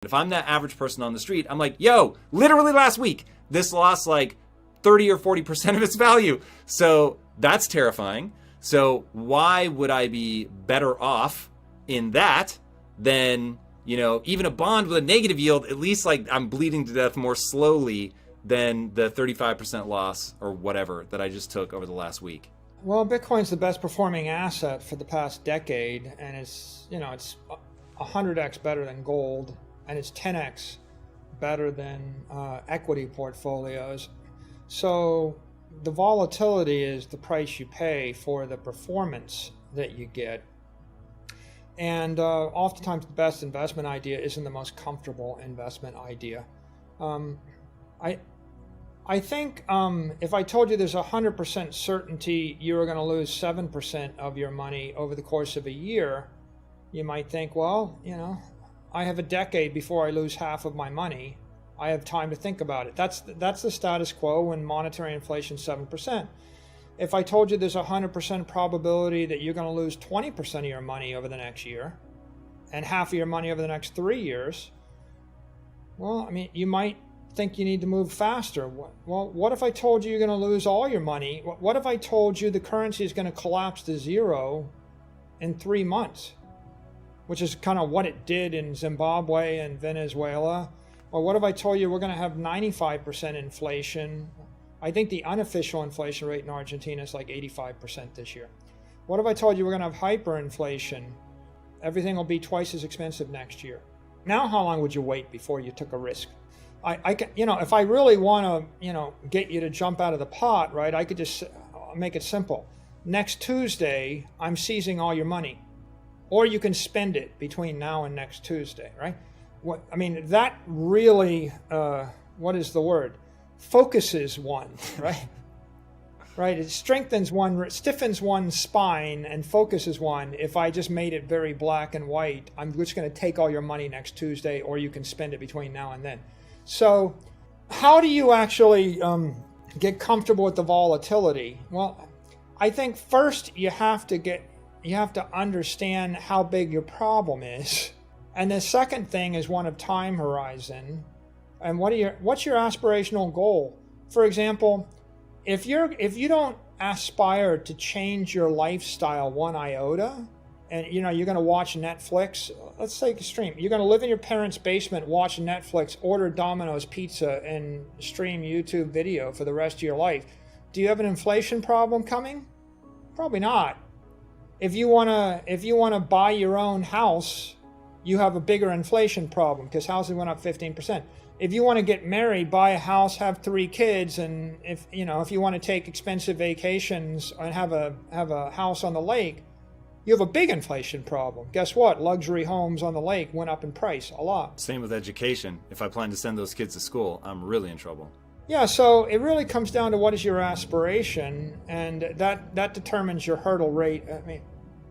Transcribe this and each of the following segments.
If I'm that average person on the street, I'm like, yo, literally last week, this lost like 30 or 40% of its value. So that's terrifying. So why would I be better off in that than, even a bond with a negative yield? At least like I'm bleeding to death more slowly than the 35% loss or whatever that I just took over the last week. Well, Bitcoin's the best performing asset for the past decade, and it's 100x better than gold, and it's 10x better than equity portfolios. So the volatility is the price you pay for the performance that you get. And oftentimes the best investment idea isn't the most comfortable investment idea. I think if I told you there's 100% certainty you're going to lose 7% of your money over the course of a year, you might think, well, I have a decade before I lose half of my money. I have time to think about it. That's the status quo when monetary inflation is 7%. If I told you there's a 100% probability that you're going to lose 20% of your money over the next year and half of your money over the next 3 years, well, you might think you need to move faster. Well, what if I told you you're going to lose all your money? What if I told you the currency is going to collapse to zero in 3 months, which is kind of what it did in Zimbabwe and Venezuela? Or what if I told you we're going to have 95% inflation? I think the unofficial inflation rate in Argentina is like 85% this year. What if I told you we're going to have hyperinflation? Everything will be twice as expensive next year. Now, how long would you wait before you took a risk? If I really want to, get you to jump out of the pot, right, I could just make it simple. Next Tuesday, I'm seizing all your money, or you can spend it between now and next Tuesday, right? That really, what is the word? Focuses one, right? Right. It stiffens one's spine and focuses one. If I just made it very black and white, I'm just going to take all your money next Tuesday, or you can spend it between now and then. So how do you actually get comfortable with the volatility? Well, I think first you have to understand how big your problem is. And the second thing is one of time horizon. And what's your aspirational goal? For example, if you don't aspire to change your lifestyle one iota, and you're going to watch Netflix, let's take extreme. You're going to live in your parents' basement, watch Netflix, order Domino's pizza, and stream YouTube video for the rest of your life. Do you have an inflation problem coming? Probably not. If you want to buy your own house, you have a bigger inflation problem because houses went up 15%. If you want to get married, buy a house, have 3 kids, and if you want to take expensive vacations and have a house on the lake, you have a big inflation problem. Guess what? Luxury homes on the lake went up in price a lot. Same with education. If I plan to send those kids to school, I'm really in trouble. Yeah, so it really comes down to what is your aspiration, and that determines your hurdle rate.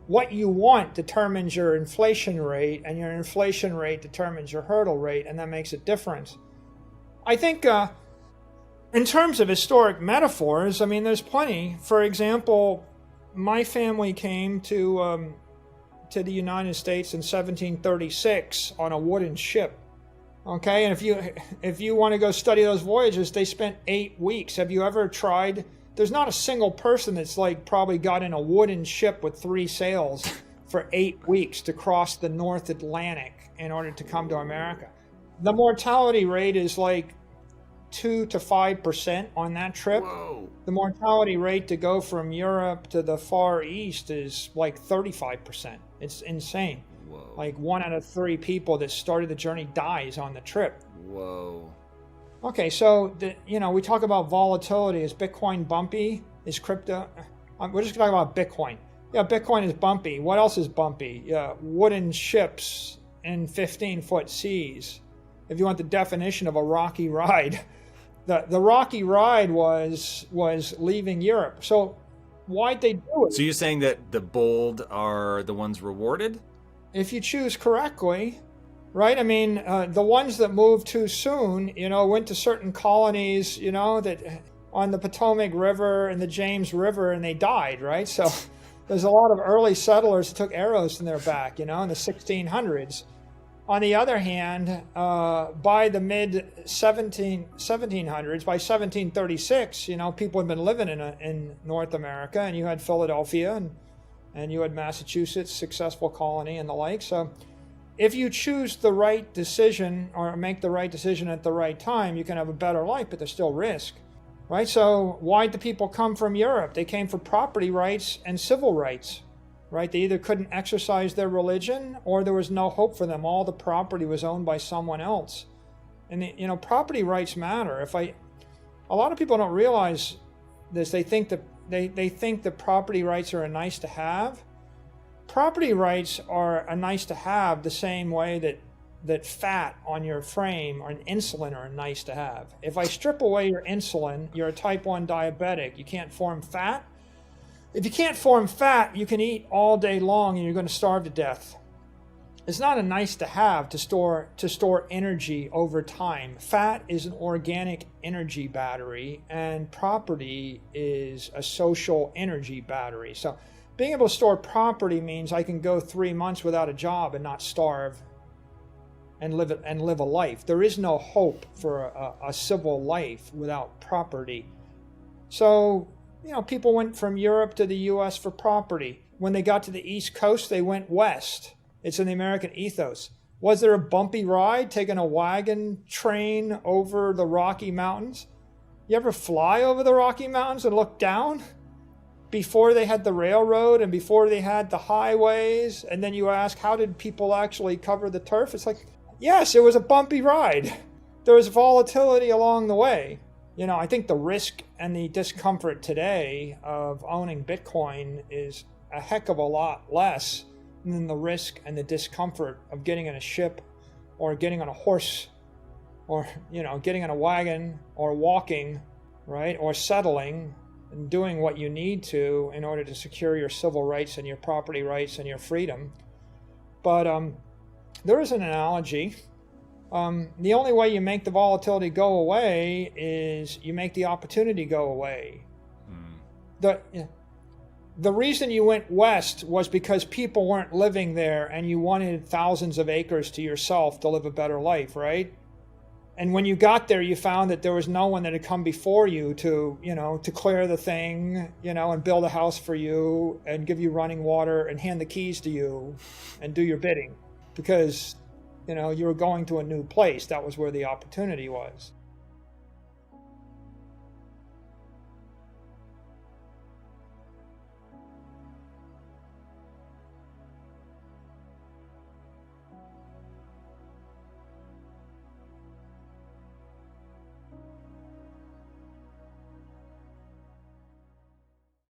What you want determines your inflation rate, and your inflation rate determines your hurdle rate, and that makes a difference. I think in terms of historic metaphors, there's plenty. For example, my family came to the United States in 1736 on a wooden ship. Okay, and if you want to go study those voyages, they spent 8 weeks. Have you ever tried? There's not a single person that's probably got in a wooden ship with 3 sails for 8 weeks to cross the North Atlantic in order to come to America. The mortality rate is 2 to 5% on that trip. Whoa. The mortality rate to go from Europe to the Far East is 35%. It's insane. Whoa. 1 out of 3 people that started the journey dies on the trip. Whoa. Okay, so we talk about volatility. Is Bitcoin bumpy? Is crypto? We're just talking about Bitcoin. Yeah, Bitcoin is bumpy. What else is bumpy? Yeah, wooden ships in 15-foot seas. If you want the definition of a rocky ride, the rocky ride was leaving Europe. So why'd they do it? So you're saying that the bold are the ones rewarded? If you choose correctly. Right? The ones that moved too soon, went to certain colonies, that on the Potomac River and the James River, and they died, right? So there's a lot of early settlers that took arrows in their back, in the 1600s. On the other hand, by the mid 1700s, by 1736, people had been living in North America, and you had Philadelphia and you had Massachusetts, successful colony and the like. So if you choose the right decision or make the right decision at the right time, you can have a better life, but there's still risk, right? So why did the people come from Europe? They came for property rights and civil rights. Right? They either couldn't exercise their religion or there was no hope for them. All the property was owned by someone else. And property rights matter. A lot of people don't realize this. They think that they think that property rights are a nice to have. Property rights are a nice to have the same way that fat on your frame or insulin are a nice to have. If I strip away your insulin, you're a type 1 diabetic. You can't form fat. If you can't form fat, you can eat all day long and you're going to starve to death. It's not a nice to have to store energy over time. Fat is an organic energy battery and property is a social energy battery. So being able to store property means I can go 3 months without a job and not starve and live a life. There is no hope for a civil life without property. So people went from Europe to the U.S. for property. When they got to the East Coast, they went west. It's in the American ethos. Was there a bumpy ride taking a wagon train over the Rocky Mountains? You ever fly over the Rocky Mountains and look down? Before they had the railroad and before they had the highways, and then you ask, how did people actually cover the turf? It's like, yes, it was a bumpy ride. There was volatility along the way. I think the risk and the discomfort today of owning Bitcoin is a heck of a lot less than the risk and the discomfort of getting in a ship or getting on a horse or, getting in a wagon or walking, right? Or settling and doing what you need to in order to secure your civil rights and your property rights and your freedom. But there is an analogy. The only way you make the volatility go away is you make the opportunity go away. The reason you went west was because people weren't living there and you wanted thousands of acres to yourself to live a better life, right? And when you got there, you found that there was no one that had come before you to clear the thing, and build a house for you and give you running water and hand the keys to you and do your bidding because you were going to a new place. That was where the opportunity was.